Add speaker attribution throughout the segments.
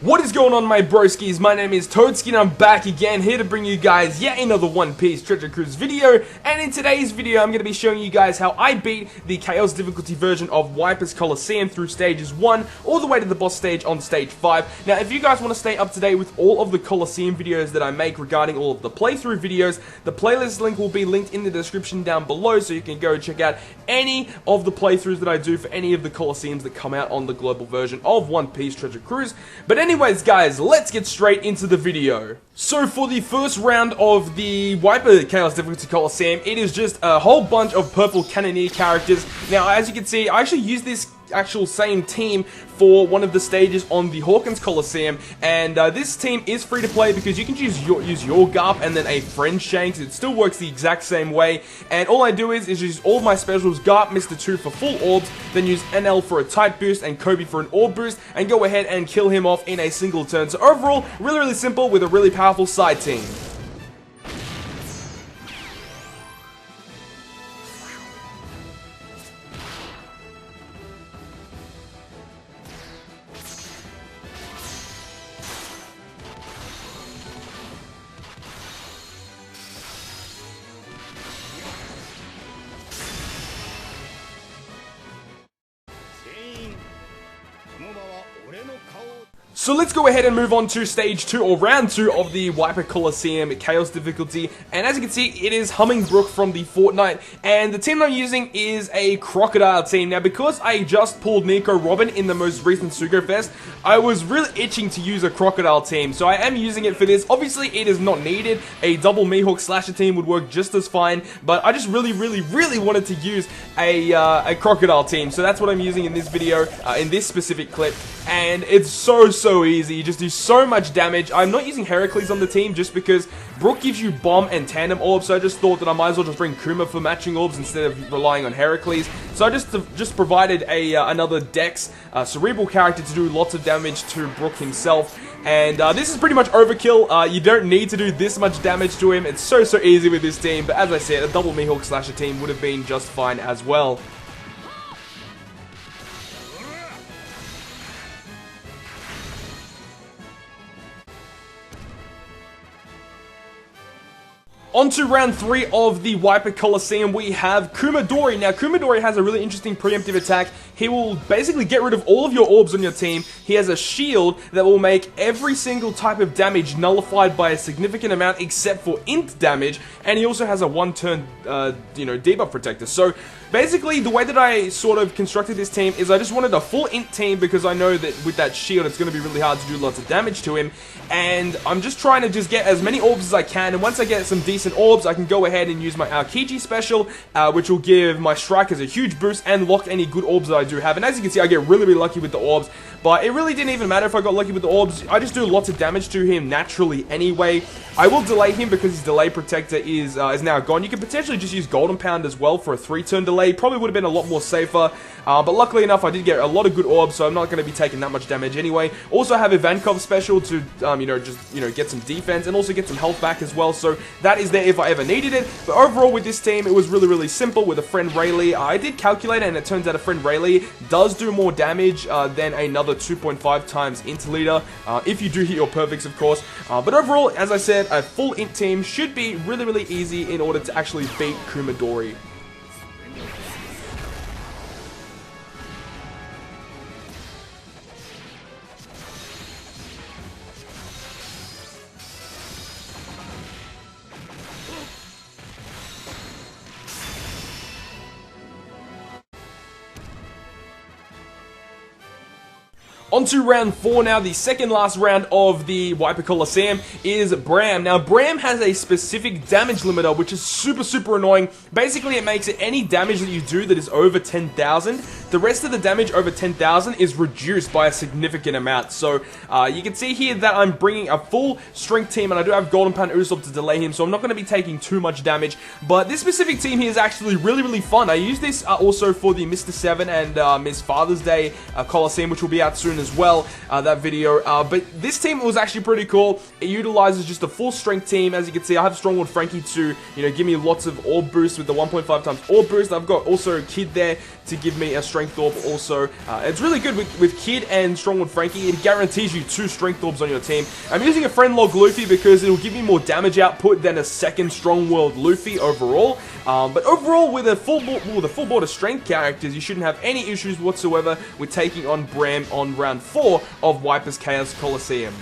Speaker 1: What is going on, my broskies? My name is Toadski and I'm back again, here to bring you guys yet another One Piece Treasure Cruise video. And in today's video, I'm going to be showing you guys how I beat the Chaos difficulty version of Wyper's Coliseum through stages 1 all the way to the boss stage on stage 5. Now, if you guys want to stay up to date with all of the Coliseum videos that I make regarding all of the playthrough videos, the playlist link will be linked in the description down below, so you can go check out any of the playthroughs that I do for any of the Coliseums that come out on the global version of One Piece Treasure Cruise. But anyways, guys, let's get straight into the video. So for the first round of the Wyper Chaos difficulty Coliseum, it is just a whole bunch of purple cannoneer characters. Now, as you can see, I actually used this actual same team for one of the stages on the Hawkins Coliseum, and this team is free to play because you can use your Garp and then a friend Shanks. It still works the exact same way, and all I do is use all of my specials: Garp, Mr. 2 for full orbs, then use NL for a type boost and Kobe for an orb boost, and go ahead and kill him off in a single turn. So overall, really simple with a really powerful side team. So let's go ahead and move on to stage 2, or round 2 of the Wyper Coliseum Chaos difficulty. And as you can see, it is Hummingbrook from the Fortnite, and the team I'm using is a Crocodile team. Now, because I just pulled Nico Robin in the most recent Sugo Fest, I was really itching to use a Crocodile team, so I am using it for this. Obviously, it is not needed. A double Mihawk Slasher team would work just as fine, but I just really wanted to use a Crocodile team, so that's what I'm using in this video, in this specific clip. And it's so easy. You just do so much damage. I'm not using Heracles on the team just because Brook gives you bomb and tandem orbs, so I just thought that I might as well just bring Kuma for matching orbs instead of relying on Heracles. So I just provided another Dex cerebral character to do lots of damage to Brook himself. And this is pretty much overkill. You don't need to do this much damage to him. It's so easy with this team, but as I said, a double Mihawk Slasher team would have been just fine as well. On to round 3 of the Wyper Coliseum, we have Kumadori. Now, Kumadori has a really interesting preemptive attack. He will basically get rid of all of your orbs on your team. He has a shield that will make every single type of damage nullified by a significant amount except for int damage, and he also has a one-turn, debuff protector. So, basically, the way that I sort of constructed this team is I just wanted a full int team because I know that with that shield, it's going to be really hard to do lots of damage to him, and I'm just trying to just get as many orbs as I can, and once I get some decent orbs, I can go ahead and use my Aokiji special, which will give my strikers a huge boost and lock any good orbs that I do have. And as you can see, I get really lucky with the orbs, but it really didn't even matter if I got lucky with the orbs. I just do lots of damage to him naturally anyway. I will delay him because his delay protector is now gone. You can potentially just use Golden Pound as well for a 3-turn delay. Probably would have been a lot more safer, but luckily enough, I did get a lot of good orbs, so I'm not going to be taking that much damage anyway. Also, I have Ivankov special to, get some defense and also get some health back as well, so that is there if I ever needed it. But overall, with this team, it was really simple with a friend Rayleigh. I did calculate it, and it turns out a friend Rayleigh does do more damage than another 2.5 times int leader, if you do hit your perfects, of course. But overall, as I said, a full int team should be really easy in order to actually beat Kumadori. On to round 4 now, the second last round of the Wyper Coliseum is Bram. Now, Bram has a specific damage limiter, which is super annoying. Basically, it makes it any damage that you do that is over 10,000, the rest of the damage over 10,000 is reduced by a significant amount. So, you can see here that I'm bringing a full strength team, and I do have Golden Pound Usopp to delay him, so I'm not going to be taking too much damage. But this specific team here is actually really fun. I use this also for the Mr. 7 and Miss Father's Day Coliseum, which will be out soon as well, that video. But this team was actually pretty cool. It utilizes just a full strength team. As you can see, I have Stronghold Frankie to, give me lots of orb boost with the 1.5 times orb boost. I've got also Kid there to give me a Strength Orb also. It's really good with Kid and Strongword Frankie. It guarantees you 2 Strength Orbs on your team. I'm using a Friend Log Luffy because it'll give me more damage output than a second Strong World Luffy overall. But overall, with a full board of Strength characters, you shouldn't have any issues whatsoever with taking on Bram on round 4 of Wyper's Chaos Coliseum.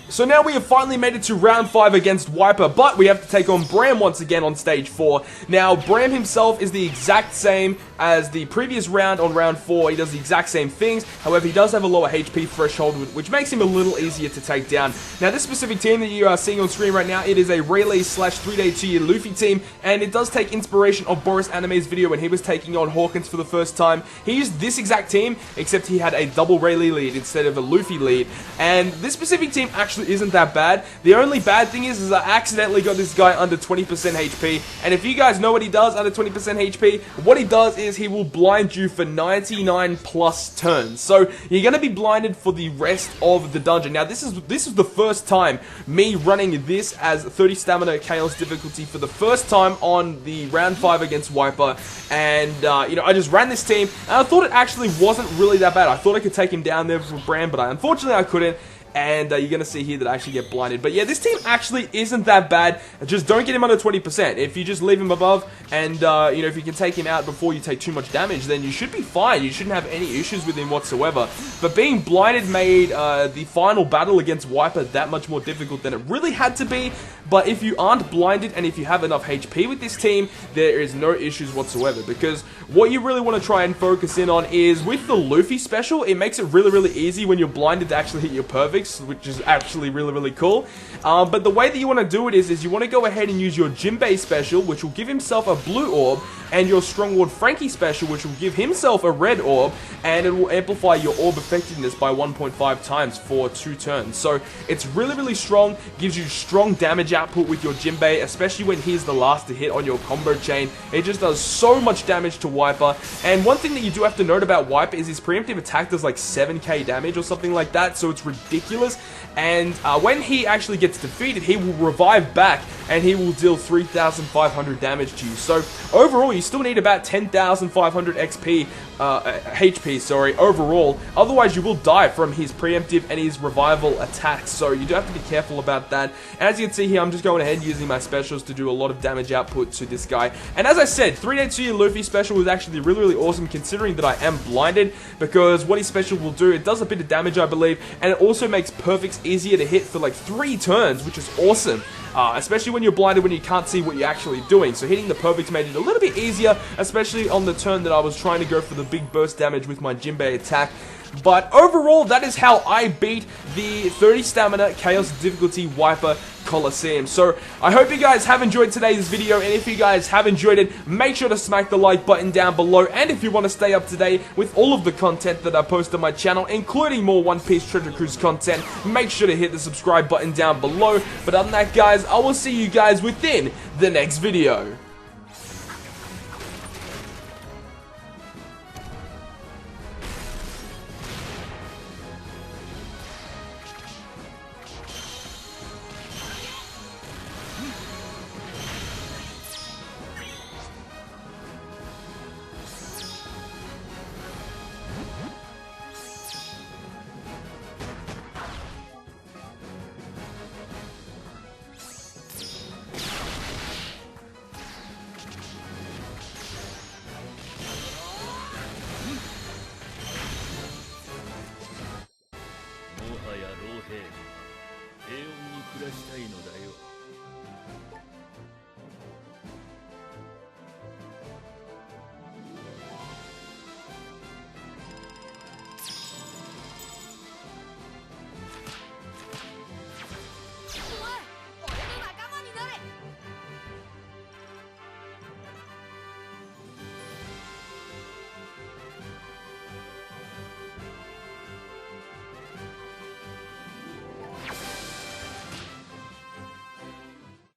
Speaker 1: So now we have finally made it to round 5 against Wyper, but we have to take on Bram once again on stage 4. Now, Bram himself is the exact same as the previous round on round 4. He does the exact same things, however, he does have a lower HP threshold, which makes him a little easier to take down. Now, this specific team that you are seeing on screen right now, it is a Rayleigh / 3-day 2-year Luffy team, and it does take inspiration of Boris Anime's video when he was taking on Hawkins for the first time. He used this exact team, except he had a double Rayleigh lead instead of a Luffy lead, and this specific team actually isn't that bad. The only bad thing is I accidentally got this guy under 20% HP, and if you guys know what he does under 20% HP, what he does is he will blind you for 99 plus turns. So you're going to be blinded for the rest of the dungeon. Now this is the first time me running this as 30 stamina chaos difficulty for the first time on the round 5 against Wyper, and you know, I just ran this team and I thought it actually wasn't really that bad. I thought I could take him down there with Bram, but unfortunately I couldn't. And you're going to see here that I actually get blinded. But yeah, this team actually isn't that bad. Just don't get him under 20%. If you just leave him above and, you know, if you can take him out before you take too much damage, then you should be fine. You shouldn't have any issues with him whatsoever. But being blinded made the final battle against Wyper that much more difficult than it really had to be. But if you aren't blinded and if you have enough HP with this team, there is no issues whatsoever. Because what you really want to try and focus in on is with the Luffy special, it makes it really, really easy when you're blinded to actually hit your perfect, which is actually really, really cool. But the way that you want to do it is you want to go ahead and use your Jinbei special, which will give himself a blue orb, and your Strongword Frankie special, which will give himself a red orb, and it will amplify your orb effectiveness by 1.5 times for 2 turns. So it's really, really strong, gives you strong damage output with your Jinbei, especially when he's the last to hit on your combo chain. It just does so much damage to Wyper. And one thing that you do have to note about Wyper is his preemptive attack does like 7k damage or something like that, so it's ridiculous. And when he actually gets defeated, he will revive back and he will deal 3,500 damage to you. So overall, you still need about 10,500 XP, HP, sorry, overall. Otherwise, you will die from his preemptive and his revival attacks. So you do have to be careful about that. As you can see here, I'm just going ahead using my specials to do a lot of damage output to this guy. And as I said, 3-day 2-year Luffy special was actually really, really awesome considering that I am blinded, because what his special will do, it does a bit of damage, I believe, and it also makes perfects easier to hit for like 3 turns, which is awesome. Especially when you're blinded, when you can't see what you're actually doing. So hitting the perfects made it a little bit easier, especially on the turn that I was trying to go for the big burst damage with my Jinbei attack. But overall, that is how I beat the 30 stamina chaos difficulty Wyper Coliseum. So I hope you guys have enjoyed today's video, and if you guys have enjoyed it, make sure to smack the like button down below. And if you want to stay up to date with all of the content that I post on my channel, including more One Piece Treasure Cruise content, make sure to hit the subscribe button down below. But other than that, guys, I will see you guys within the next video.